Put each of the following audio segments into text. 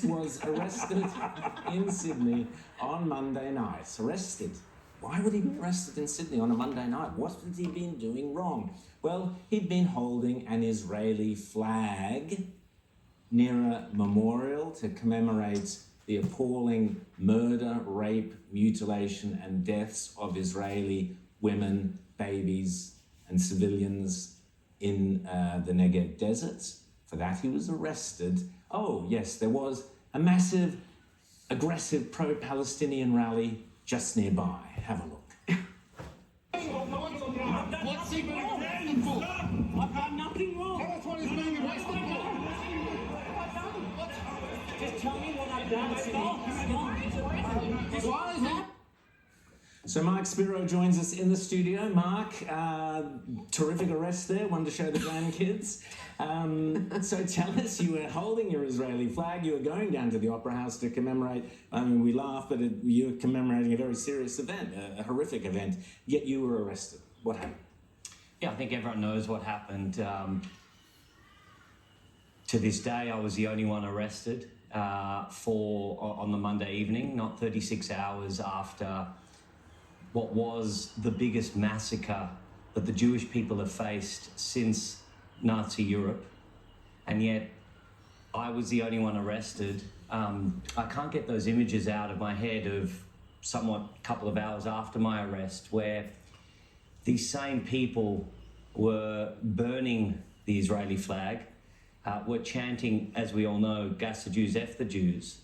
was arrested in Sydney on Monday night. Arrested. Why would he be arrested in Sydney on a Monday night? What had he been doing wrong? Well, he'd been holding an Israeli flag near a memorial to commemorate the appalling murder, rape, mutilation and deaths of Israeli women, babies and civilians in the Negev desert. For that he was arrested. Oh yes, there was a massive, aggressive pro-Palestinian rally just nearby. Have a look. What's he been arrested for? I've done nothing wrong. Tell us what he's being arrested for. Just tell me what I've done. Why is that? So Mark Spiro joins us in the studio. Mark, terrific arrest there, one to show the grandkids. So tell us, you were holding your Israeli flag, you were going down to the Opera House to commemorate, I mean, we laugh, but you were commemorating a very serious event, a horrific event, yet you were arrested. What happened? Yeah, I think everyone knows what happened. To this day, I was the only one arrested on the Monday evening, not 36 hours after what was the biggest massacre that the Jewish people have faced since Nazi Europe. And yet I was the only one arrested. I can't get those images out of my head of somewhat a couple of hours after my arrest where these same people were burning the Israeli flag, were chanting, as we all know, "Gas the Jews, F the Jews."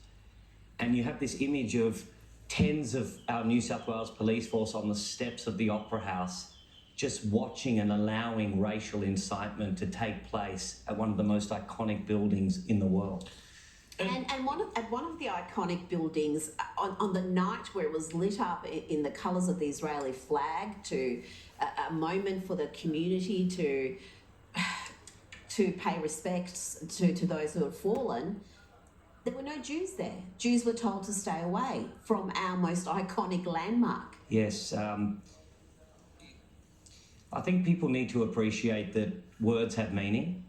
And you have this image of tens of our New South Wales police force on the steps of the Opera House, just watching and allowing racial incitement to take place at one of the most iconic buildings in the world. And at one of the iconic buildings, on the night where it was lit up in the colours of the Israeli flag, to a moment for the community to pay respects to those who had fallen, there were no Jews there. Jews were told to stay away from our most iconic landmark. Yes, I think people need to appreciate that words have meaning,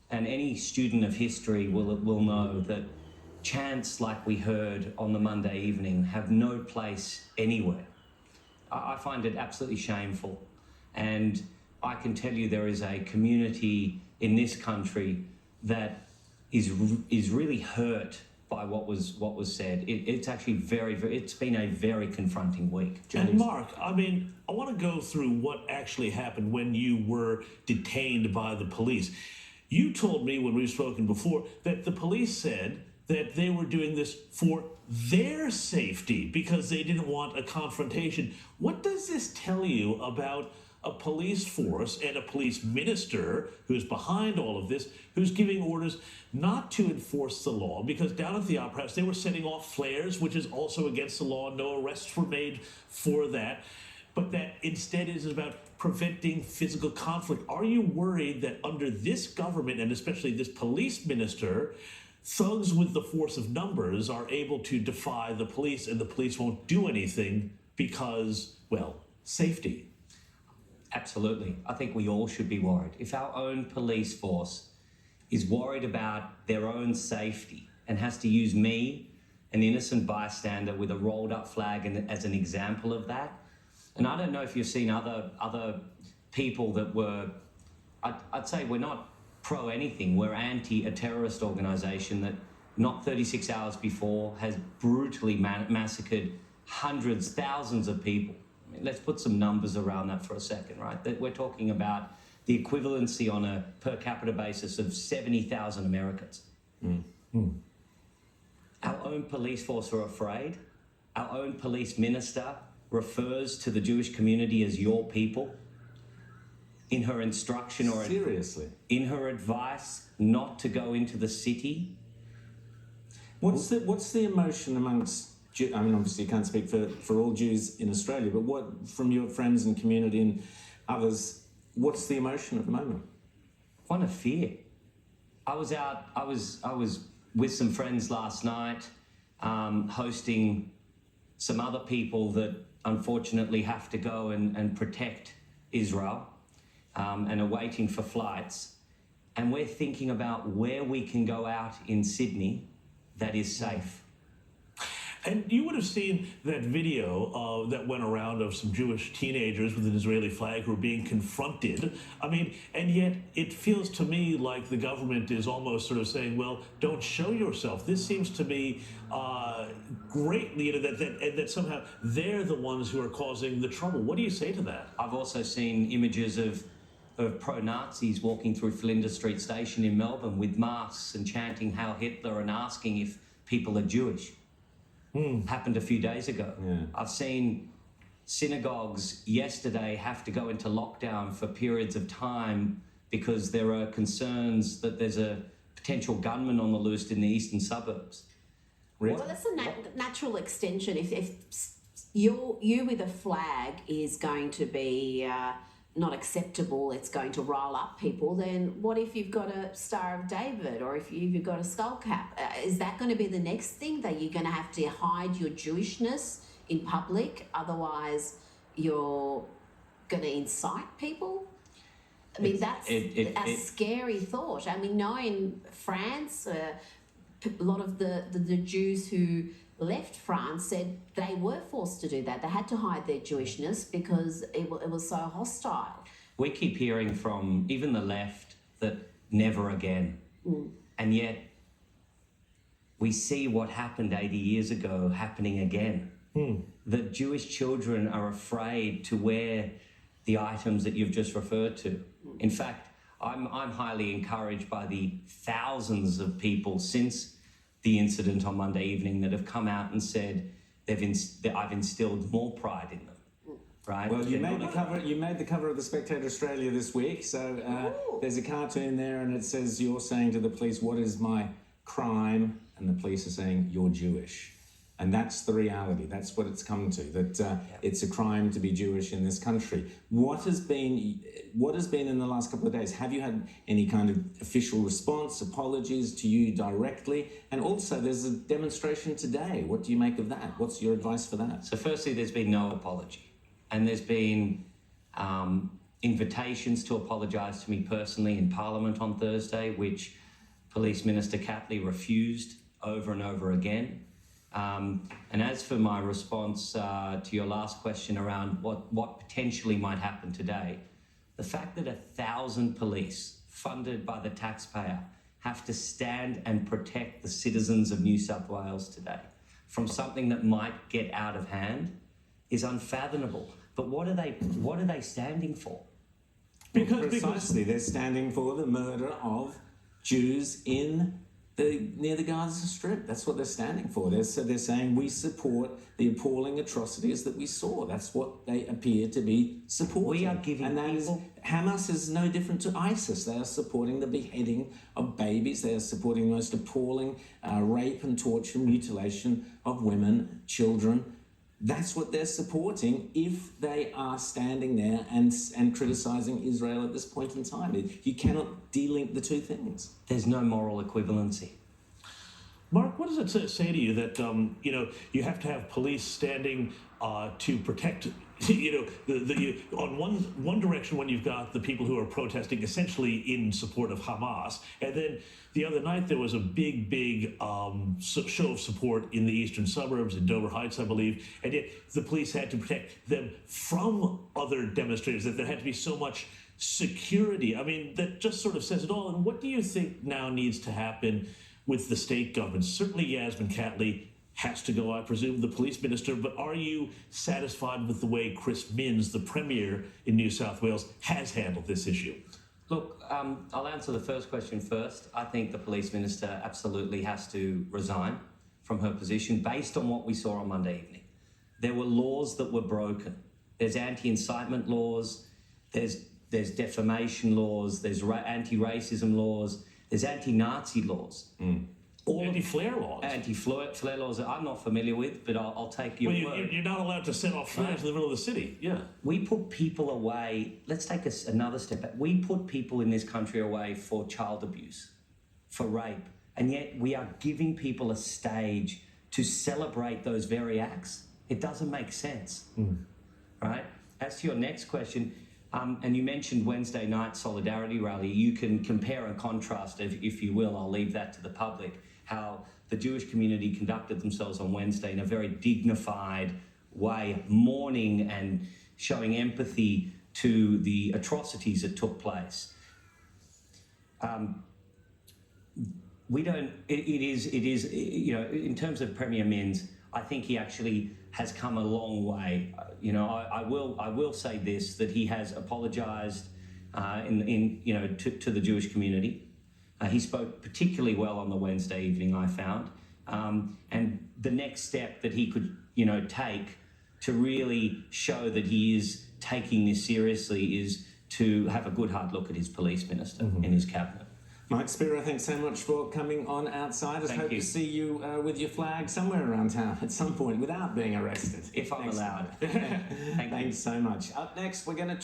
and any student of history will know that chants like we heard on the Monday evening have no place anywhere. I find it absolutely shameful, and I can tell you there is a community in this country that is really hurt by what was said. It's actually it's been a very confronting week. James. And Mark, I mean, I want to go through what actually happened when you were detained by the police. You told me when we've spoken before that the police said that they were doing this for their safety because they didn't want a confrontation. What does this tell you about a police force and a police minister who's behind all of this, who's giving orders not to enforce the law? Because down at the Opera House, they were setting off flares, which is also against the law. No arrests were made for that. But that instead is about preventing physical conflict. Are you worried that under this government, and especially this police minister, thugs with the force of numbers are able to defy the police and the police won't do anything because, well, safety? Absolutely. I think we all should be worried. If our own police force is worried about their own safety and has to use me, an innocent bystander with a rolled up flag as an example of that, and I don't know if you've seen other people that were, I'd say we're not pro anything. We're anti a terrorist organization that not 36 hours before has brutally massacred hundreds, thousands of people. I mean, let's put some numbers around that for a second, right? That we're talking about the equivalency on a per capita basis of 70,000 Americans. Our own police force are afraid. Our own police minister refers to the Jewish community as your people in her instruction or seriously in her advice not to go into the city. What's the emotion amongst, I mean, obviously you can't speak for all Jews in Australia, but what, from your friends and community and others, what's the emotion at the moment? One of fear. I was with some friends last night, hosting some other people that unfortunately have to go and protect Israel, and are waiting for flights. And we're thinking about where we can go out in Sydney that is safe. And you would have seen that video that went around of some Jewish teenagers with an Israeli flag who were being confronted. I mean, and yet it feels to me like the government is almost sort of saying, well, don't show yourself. This seems to me greatly, you know, that somehow they're the ones who are causing the trouble. What do you say to that? I've also seen images of pro-Nazis walking through Flinders Street Station in Melbourne with masks and chanting Heil Hitler and asking if people are Jewish. Happened a few days ago. Yeah. I've seen synagogues yesterday have to go into lockdown for periods of time because there are concerns that there's a potential gunman on the loose in the eastern suburbs. Well, that's a natural extension. If you with a flag is going to be not acceptable, it's going to rile up people, then what if you've got a Star of David or if you've got a skull cap? Is that going to be the next thing, that you're going to have to hide your Jewishness in public? Otherwise, you're going to incite people? I mean, that's a scary thought. I mean, knowing France, a lot of the Jews who left France said they were forced to do that. They had to hide their Jewishness because it was so hostile. We keep hearing from even the left that never again. And yet we see what happened 80 years ago happening again. That Jewish children are afraid to wear the items that you've just referred to. In fact, I'm highly encouraged by the thousands of people since the incident on Monday evening that have come out and said I've instilled more pride in them. Right? Well, you made the cover of the Spectator Australia this week. So there's a cartoon there, and it says you're saying to the police, "What is my crime?" And the police are saying, "You're Jewish." And that's the reality. That's what it's come to. That it's a crime to be Jewish in this country. What has been in the last couple of days? Have you had any kind of official response, apologies to you directly? And also, there's a demonstration today. What do you make of that? What's your advice for that? So, firstly, there's been no apology, and there's been invitations to apologise to me personally in Parliament on Thursday, which Police Minister Catley refused over and over again. And as for my response to your last question around what potentially might happen today, the fact that 1,000 police funded by the taxpayer have to stand and protect the citizens of New South Wales today from something that might get out of hand is unfathomable. But what are they standing for? Precisely, they're standing for the murder of Jews near the Gaza Strip. That's what they're standing for. They're saying we support the appalling atrocities that we saw. That's what they appear to be supporting. We are giving Hamas is no different to ISIS. They are supporting the beheading of babies. They are supporting the most appalling rape and torture and mutilation of women, children. That's what they're supporting if they are standing there and criticising Israel at this point in time. You cannot de-link the two things. There's no moral equivalency. Mark, what does it say to you that you have to have police standing to protect? On one direction when you've got the people who are protesting essentially in support of Hamas, and then the other night there was a big show of support in the eastern suburbs in Dover Heights, I believe, and yet the police had to protect them from other demonstrators. That there had to be so much security. I mean, that just sort of says it all. And what do you think now needs to happen with the state government? Certainly Yasmin Catley has to go, I presume, the police minister, but are you satisfied with the way Chris Minns, the Premier in New South Wales, has handled this issue? Look, I'll answer the first question first. I think the police minister absolutely has to resign from her position based on what we saw on Monday evening. There were laws that were broken. There's anti-incitement laws, there's defamation laws, there's anti-racism laws, there's anti-Nazi laws. Anti-flare laws. Anti-flare laws that I'm not familiar with, but I'll take your word. You're not allowed to set off flares in the middle of the city. Yeah. We put people away. Let's take another step back. We put people in this country away for child abuse, for rape, and yet we are giving people a stage to celebrate those very acts. It doesn't make sense, right? As to your next question, and you mentioned Wednesday night solidarity rally. You can compare and contrast, if you will. I'll leave that to the public. how the Jewish community conducted themselves on Wednesday in a very dignified way, mourning and showing empathy to the atrocities that took place. We don't. It is. You know, in terms of Premier Minns, I think he actually has come a long way. You know, I will say this, that he has apologised to the Jewish community. He spoke particularly well on the Wednesday evening, I found. And the next step that he could, take to really show that he is taking this seriously is to have a good hard look at his police minister in his cabinet. Mike Spiro, thanks so much for coming on Outsiders. Thank Hope you. to see you with your flag somewhere around town at some point without being arrested. If I'm Thanks. allowed. Thanks so much. Up next, we're going to